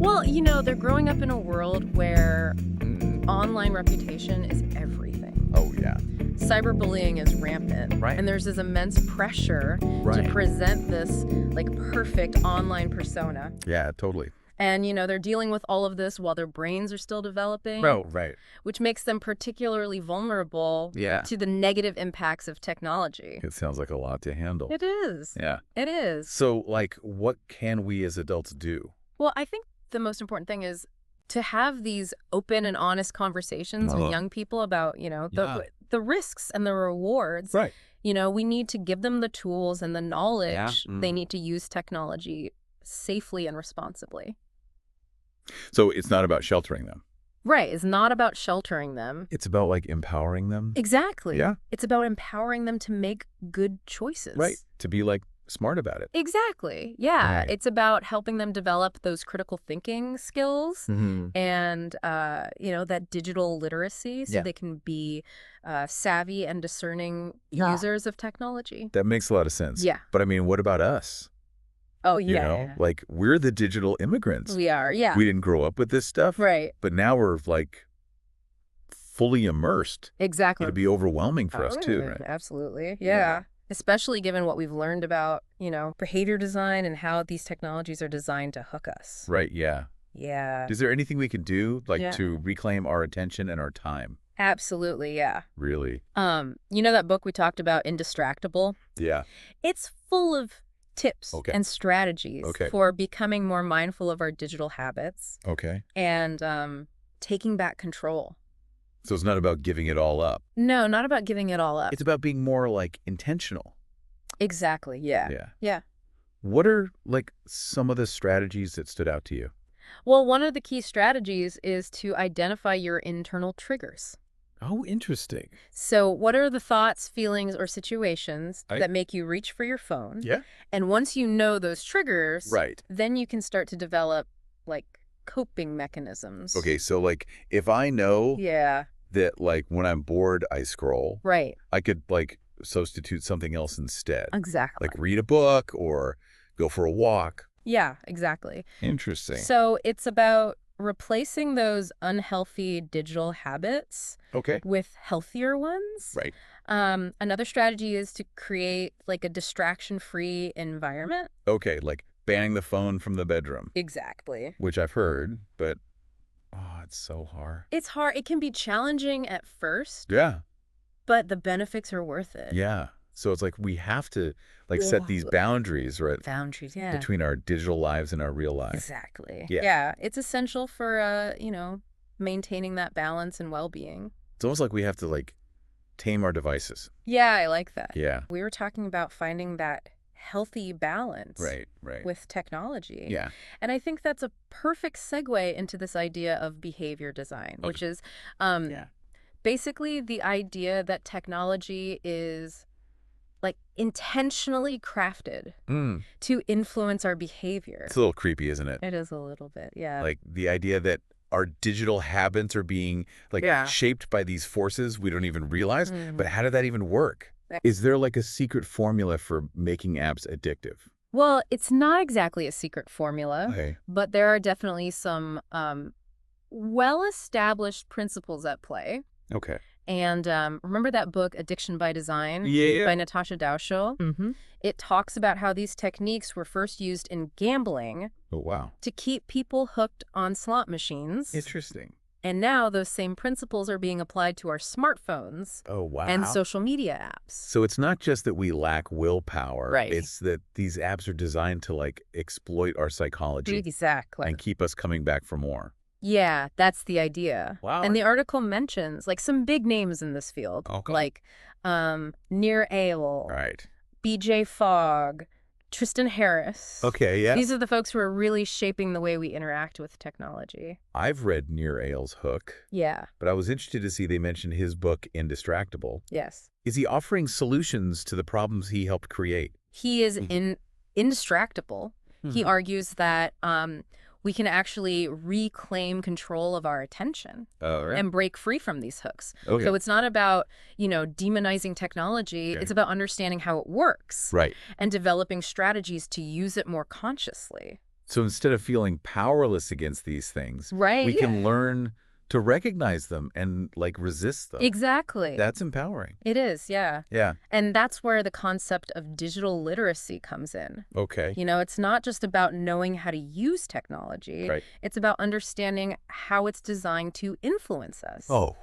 Well, they're growing up in a world where online reputation is everything. Oh, yeah. Cyberbullying is rampant. Right. And there's this immense pressure Right. to present this, perfect online persona. Yeah, totally. And, they're dealing with all of this while their brains are still developing. Oh, right. Which makes them particularly vulnerable to the negative impacts of technology. It sounds like a lot to handle. It is. Yeah. It is. So, what can we as adults do? Well, I think the most important thing is to have these open and honest conversations with young people about, the risks and the rewards. Right. We need to give them the tools and the knowledge Yeah. they need to use technology safely and responsibly. So it's not about sheltering them. Right. It's not about sheltering them. It's about empowering them. Exactly. Yeah. It's about empowering them to make good choices. Right. To be smart about it. Exactly. Yeah. Right. It's about helping them develop those critical thinking skills and, that digital literacy so they can be savvy and discerning users of technology. That makes a lot of sense. Yeah. But what about us? Oh, yeah. We're the digital immigrants. We are. Yeah. We didn't grow up with this stuff. Right. But now we're fully immersed. Exactly. It'd be overwhelming for us too, right? Absolutely. Yeah. Especially given what we've learned about, behavior design and how these technologies are designed to hook us. Right, yeah. Yeah. Is there anything we can do to reclaim our attention and our time? Absolutely, yeah. Really? That book we talked about, Indistractable? Yeah. It's full of tips and strategies for becoming more mindful of our digital habits. Okay. And taking back control. So it's not about giving it all up. No, not about giving it all up. It's about being more intentional. Exactly, yeah. Yeah. Yeah. What are some of the strategies that stood out to you? Well, one of the key strategies is to identify your internal triggers. Oh, interesting. So what are the thoughts, feelings, or situations that make you reach for your phone? Yeah. And once you know those triggers, Right. then you can start to develop coping mechanisms. Okay, so if I know Yeah. that when I'm bored I scroll, Right. I could substitute something else instead. Exactly. Read a book or go for a walk. Yeah, exactly. Interesting. So it's about replacing those unhealthy digital habits with healthier ones. Right. Another strategy is to create a distraction-free environment. Okay, banning the phone from the bedroom. Exactly. Which I've heard, but it's so hard. It's hard. It can be challenging at first. Yeah. But the benefits are worth it. Yeah. So it's we have to set these boundaries, right? Boundaries, yeah. Between our digital lives and our real lives. Exactly. Yeah. Yeah. It's essential for, maintaining that balance and well-being. It's almost we have to tame our devices. Yeah, I like that. Yeah. We were talking about finding that healthy balance Right. with technology. Yeah. And I think that's a perfect segue into this idea of behavior design, which is basically the idea that technology is intentionally crafted to influence our behavior. It's a little creepy, isn't it? It is a little bit, yeah. The idea that our digital habits are being shaped by these forces we don't even realize. But how did that even work? Is there a secret formula for making apps addictive? Well, it's not exactly a secret formula, Okay. but there are definitely some well-established principles at play. Okay. And remember that book, Addiction by Design? Yeah. By Natasha Dow? It talks about how these techniques were first used in gambling Oh, wow. to keep people hooked on slot machines. Interesting. And now those same principles are being applied to our smartphones Oh, wow. and social media apps. So it's not just that we lack willpower. Right. It's that these apps are designed to exploit our psychology Exactly. and keep us coming back for more. Yeah, that's the idea. Wow. And the article mentions some big names in this field, like Nir Eyal, Right. BJ Fogg, Tristan Harris. Okay, yeah. These are the folks who are really shaping the way we interact with technology. I've read Nir Eyal's Hook, Yeah. but I was interested to see they mentioned his book, Indistractable. Yes. Is he offering solutions to the problems he helped create? He is indistractable. He argues that we can actually reclaim control of our attention and break free from these hooks. Okay. So it's not about, demonizing technology. It's about understanding how it works. Right. And developing strategies to use it more consciously. So instead of feeling powerless against these things, we can learn to recognize them and, like, resist them. Exactly. That's empowering. It is, yeah. Yeah. And that's where the concept of digital literacy comes in. Okay. You know, it's not just about knowing how to use technology. Right. It's about understanding how it's designed to influence us. Oh.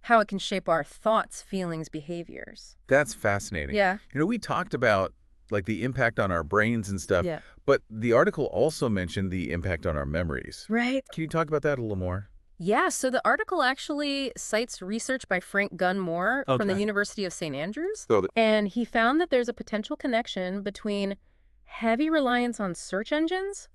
How it can shape our thoughts, feelings, behaviors. That's fascinating. Yeah. You know, we talked about, like, the impact on our brains and stuff. Yeah. But the article also mentioned the impact on our memories. Right. Can you talk about that a little more? Yeah, so the article actually cites research by Frank Gunn-Moore from the University of St. Andrews. And he found that there's a potential connection between heavy reliance on search engines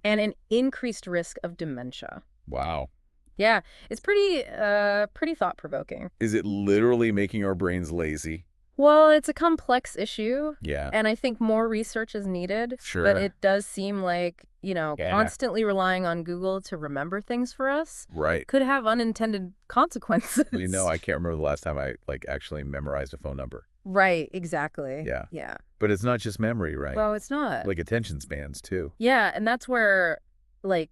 and an increased risk of dementia. Wow. Yeah, it's pretty thought-provoking. Is it literally making our brains lazy? Well, it's a complex issue. Yeah. And I think more research is needed. Sure. But it does seem like, you know, constantly relying on Google to remember things for us could have unintended consequences. Well, you know, I can't remember the last time I, like, actually memorized a phone number. Right, exactly. Yeah. Yeah. But it's not just memory, right? Well, it's not. Like attention spans, too. Yeah, and that's where, like,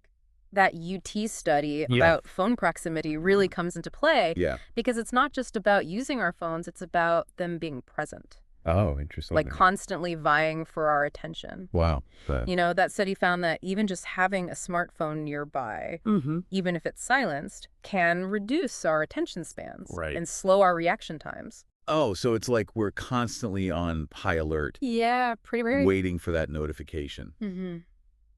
that UT study about phone proximity really comes into play. Yeah. Because it's not just about using our phones, it's about them being present. Oh, interesting. Like constantly vying for our attention. Wow. You know, that study found that even just having a smartphone nearby, even if it's silenced, can reduce our attention spans and slow our reaction times. Oh, so it's like we're constantly on high alert. Yeah, pretty waiting for that notification.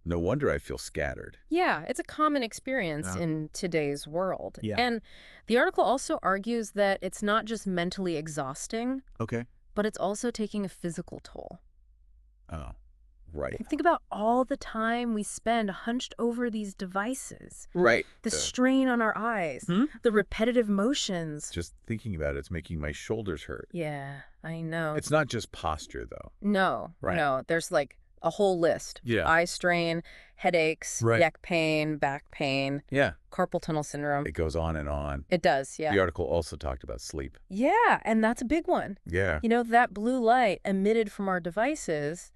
No wonder I feel scattered. Yeah, it's a common experience in today's world. Yeah. And the article also argues that it's not just mentally exhausting, but it's also taking a physical toll. Oh, right. Think about all the time we spend hunched over these devices. Right. The strain on our eyes, the repetitive motions. Just thinking about it, it's making my shoulders hurt. Yeah, I know. It's not just posture, though. No, no. There's like a whole list. Yeah. Eye strain, headaches, neck pain, back pain. Yeah. Carpal tunnel syndrome. It goes on and on. It does, yeah. The article also talked about sleep. Yeah, and that's a big one. Yeah. You know, that blue light emitted from our devices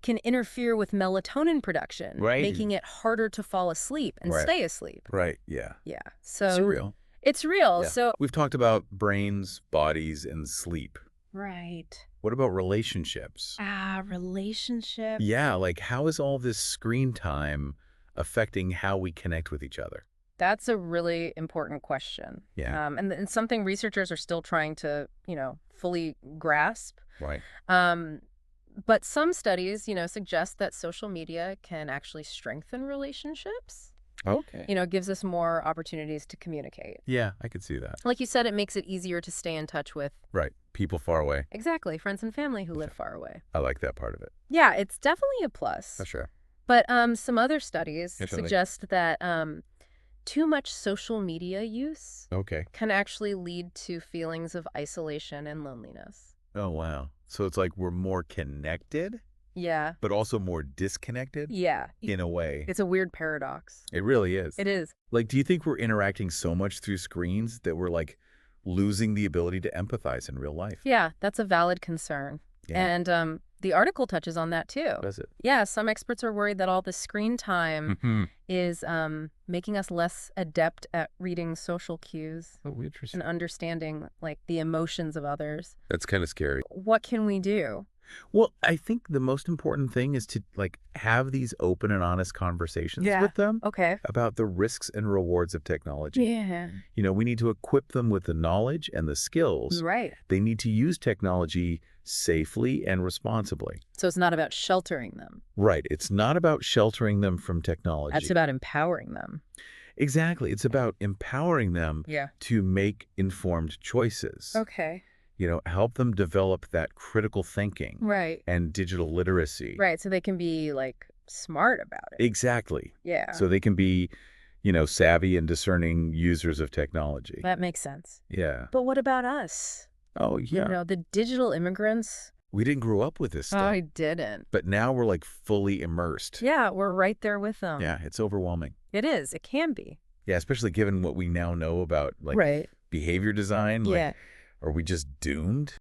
can interfere with melatonin production, making it harder to fall asleep and stay asleep. Right, yeah. Yeah, so... It's real. It's real, Yeah. so... We've talked about brains, bodies, and sleep. Right. What about relationships? Relationships. Yeah, like how is all this screen time affecting how we connect with each other? That's a really important question. Yeah. And something researchers are still trying to, you know, fully grasp. Right. But some studies, you know, suggest that social media can actually strengthen relationships. Okay. You know, it gives us more opportunities to communicate. Yeah, I could see that. Like you said, it makes it easier to stay in touch with... Right. People far away. Exactly. Friends and family who live far away. I like that part of it. Yeah, it's definitely a plus. For sure. But some other studies suggest that too much social media use can actually lead to feelings of isolation and loneliness. Oh, wow. So it's like we're more connected? Yeah. But also more disconnected? Yeah. In a way. It's a weird paradox. It really is. It is. Like, do you think we're interacting so much through screens that we're, like, losing the ability to empathize in real life? Yeah, that's a valid concern. Yeah. And the article touches on that, too. Does it? Yeah, some experts are worried that all the screen time is making us less adept at reading social cues. Oh, interesting. And understanding, like, the emotions of others. That's kind of scary. What can we do? Well, I think the most important thing is to, like, have these open and honest conversations with them about the risks and rewards of technology. Yeah. You know, we need to equip them with the knowledge and the skills. Right. They need to use technology safely and responsibly. So it's not about sheltering them. Right. It's not about sheltering them from technology. That's about empowering them. Exactly. It's about empowering them to make informed choices. Okay. You know, help them develop that critical thinking and digital literacy. Right. So they can be, like, smart about it. Exactly. Yeah. So they can be, you know, savvy and discerning users of technology. That makes sense. Yeah. But what about us? Oh, yeah. You know, the digital immigrants. We didn't grow up with this stuff. I didn't. But now we're, like, fully immersed. Yeah, we're right there with them. Yeah, it's overwhelming. It is. It can be. Yeah, especially given what we now know about, like, behavior design. Like, are we just doomed?